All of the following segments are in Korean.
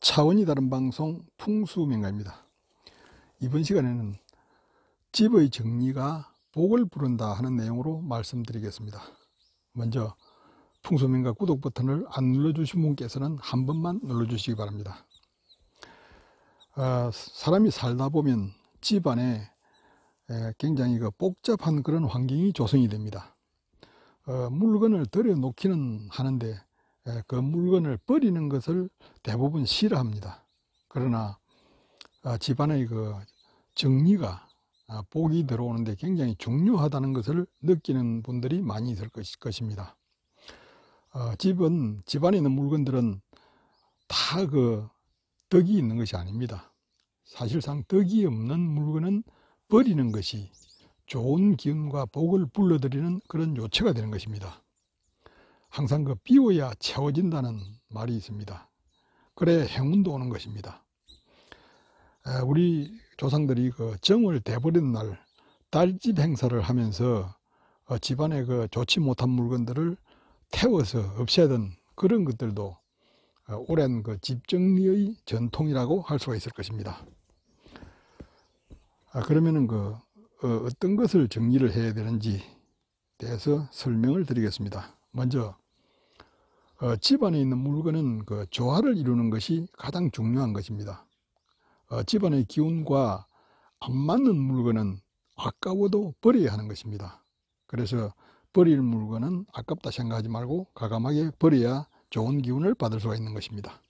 차원이 다른 방송 풍수명가입니다. 이번 시간에는 집의 정리가 복을 부른다 하는 내용으로 말씀드리겠습니다. 먼저 풍수명가 구독 버튼을 안 눌러주신 분께서는 한 번만 눌러주시기 바랍니다. 사람이 살다 보면 집안에 굉장히 복잡한 그런 환경이 조성이 됩니다. 물건을 들여놓기는 하는데 그 물건을 버리는 것을 대부분 싫어합니다. 그러나 집안의 정리가 복이 들어오는데 굉장히 중요하다는 것을 느끼는 분들이 많이 있을 것입니다. 집안에 있는 물건들은 다 덕이 있는 것이 아닙니다. 사실상 덕이 없는 물건은 버리는 것이 좋은 기운과 복을 불러들이는 그런 요체가 되는 것입니다. 항상 비워야 채워진다는 말이 있습니다. 그래 행운도 오는 것입니다. 우리 조상들이 정월 대보리는 날 딸집 행사를 하면서 집안에 좋지 못한 물건들을 태워서 없애던 그런 것들도 오랜 집 정리의 전통이라고 할 수가 있을 것입니다. 그러면은 어떤 것을 정리를 해야 되는지 대해서 설명을 드리겠습니다. 먼저 집안에 있는 물건은 조화를 이루는 것이 가장 중요한 것입니다. 집안의 기운과 안 맞는 물건은 아까워도 버려야 하는 것입니다. 그래서 버릴 물건은 아깝다 생각하지 말고 과감하게 버려야 좋은 기운을 받을 수가 있는 것입니다.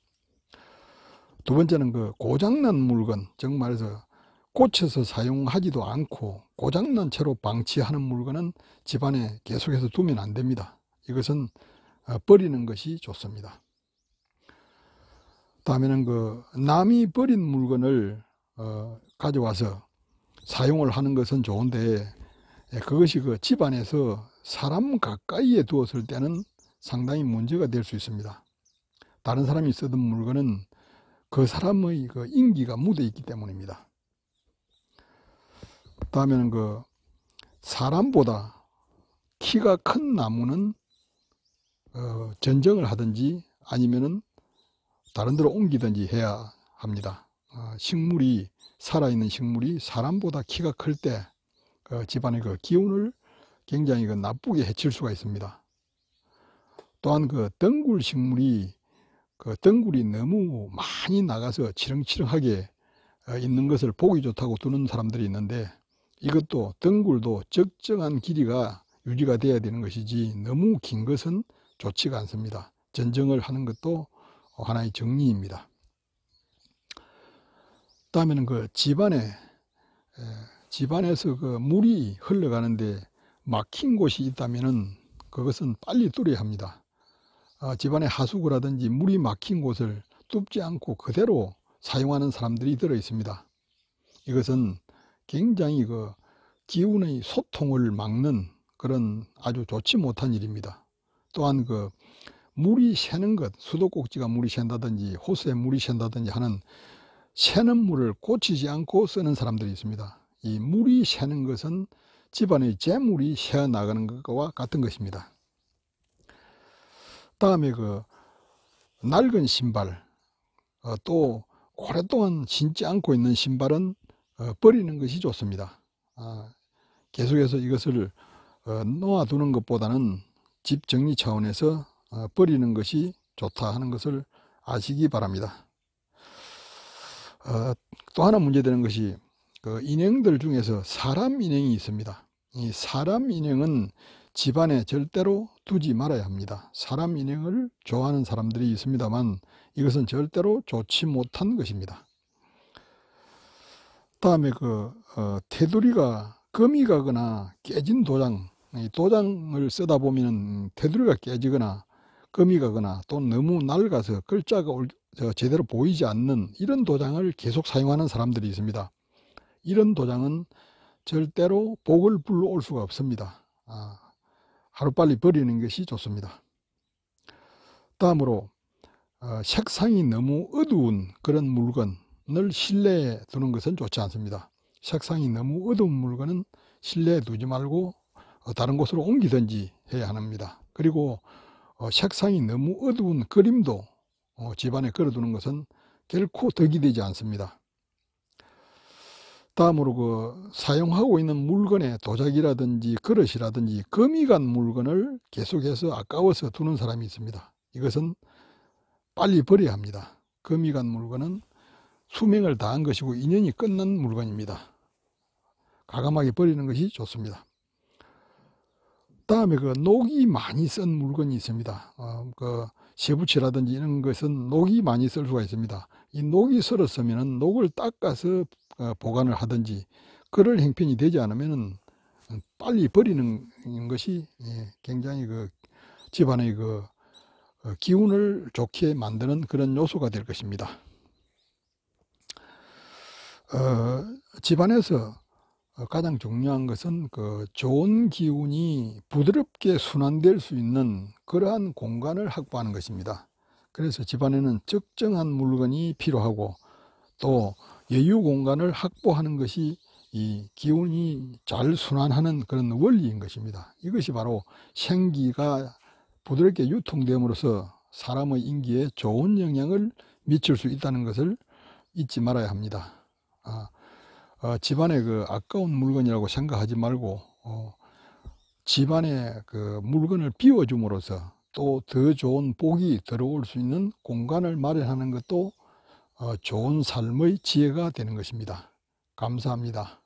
두 번째는 고장난 물건, 즉 말해서 고쳐서 사용하지도 않고 고장난 채로 방치하는 물건은 집안에 계속해서 두면 안 됩니다. 이것은 버리는 것이 좋습니다. 다음에는 남이 버린 물건을 가져와서 사용을 하는 것은 좋은데 그것이 집안에서 사람 가까이에 두었을 때는 상당히 문제가 될 수 있습니다. 다른 사람이 쓰던 물건은 그 사람의 인기가 묻어 있기 때문입니다. 다음에는 사람보다 키가 큰 나무는 전정을 하든지 아니면은 다른 데로 옮기든지 해야 합니다. 살아있는 식물이 사람보다 키가 클 때 집안의 기운을 굉장히 나쁘게 해칠 수가 있습니다. 또한 덩굴 식물이 덩굴이 너무 많이 나가서 치렁치렁하게 있는 것을 보기 좋다고 두는 사람들이 있는데, 이것도 덩굴도 적정한 길이가 유지가 돼야 되는 것이지 너무 긴 것은 좋지가 않습니다. 전정을 하는 것도 하나의 정리입니다. 다음에는 집안에서 물이 흘러가는데 막힌 곳이 있다면은 그것은 빨리 뚫어야 합니다. 집안에 하수구라든지 물이 막힌 곳을 뚫지 않고 그대로 사용하는 사람들이 들어 있습니다. 이것은 굉장히 기운의 소통을 막는 그런 아주 좋지 못한 일입니다. 또한 물이 새는 것, 수도꼭지가 물이 샌다든지 호수에 물이 샌다든지 하는 새는 물을 고치지 않고 쓰는 사람들이 있습니다. 이 물이 새는 것은 집안의 재물이 새어나가는 것과 같은 것입니다. 다음에 낡은 신발, 또 오랫동안 신지 않고 있는 신발은 버리는 것이 좋습니다. 계속해서 이것을 놓아두는 것보다는 집 정리 차원에서 버리는 것이 좋다 하는 것을 아시기 바랍니다. 또 하나 문제되는 것이 인형들 중에서 사람 인형이 있습니다. 이 사람 인형은 집안에 절대로 두지 말아야 합니다. 사람 인형을 좋아하는 사람들이 있습니다만 이것은 절대로 좋지 못한 것입니다. 다음에 테두리가 금이 가거나 깨진 도장을 쓰다 보면 테두리가 깨지거나 금이 가거나 또 너무 낡아서 글자가 제대로 보이지 않는 이런 도장을 계속 사용하는 사람들이 있습니다. 이런 도장은 절대로 복을 불러올 수가 없습니다. 하루빨리 버리는 것이 좋습니다. 다음으로 색상이 너무 어두운 그런 물건을 실내에 두는 것은 좋지 않습니다. 색상이 너무 어두운 물건은 실내에 두지 말고 다른 곳으로 옮기든지 해야 합니다. 그리고 색상이 너무 어두운 그림도 집안에 걸어두는 것은 결코 덕이 되지 않습니다. 다음으로 사용하고 있는 물건에 도자기라든지 그릇이라든지 금이 간 물건을 계속해서 아까워서 두는 사람이 있습니다. 이것은 빨리 버려야 합니다. 금이 간 물건은 수명을 다한 것이고 인연이 끝난 물건입니다. 과감하게 버리는 것이 좋습니다. 다음에 녹이 많이 쓴 물건이 있습니다. 쇠붙이라든지 이런 것은 녹이 많이 쓸 수가 있습니다. 이 녹이 쓸었으면 녹을 닦아서 보관을 하든지 그럴 형편이 되지 않으면 빨리 버리는 것이 굉장히 집안의 기운을 좋게 만드는 그런 요소가 될 것입니다. 집안에서 가장 중요한 것은 좋은 기운이 부드럽게 순환될 수 있는 그러한 공간을 확보하는 것입니다. 그래서 집안에는 적정한 물건이 필요하고 또 여유 공간을 확보하는 것이 이 기운이 잘 순환하는 그런 원리인 것입니다. 이것이 바로 생기가 부드럽게 유통됨으로써 사람의 인기에 좋은 영향을 미칠 수 있다는 것을 잊지 말아야 합니다. 집안에 아까운 물건이라고 생각하지 말고 집안에 물건을 비워줌으로써 또 더 좋은 복이 들어올 수 있는 공간을 마련하는 것도 좋은 삶의 지혜가 되는 것입니다. 감사합니다.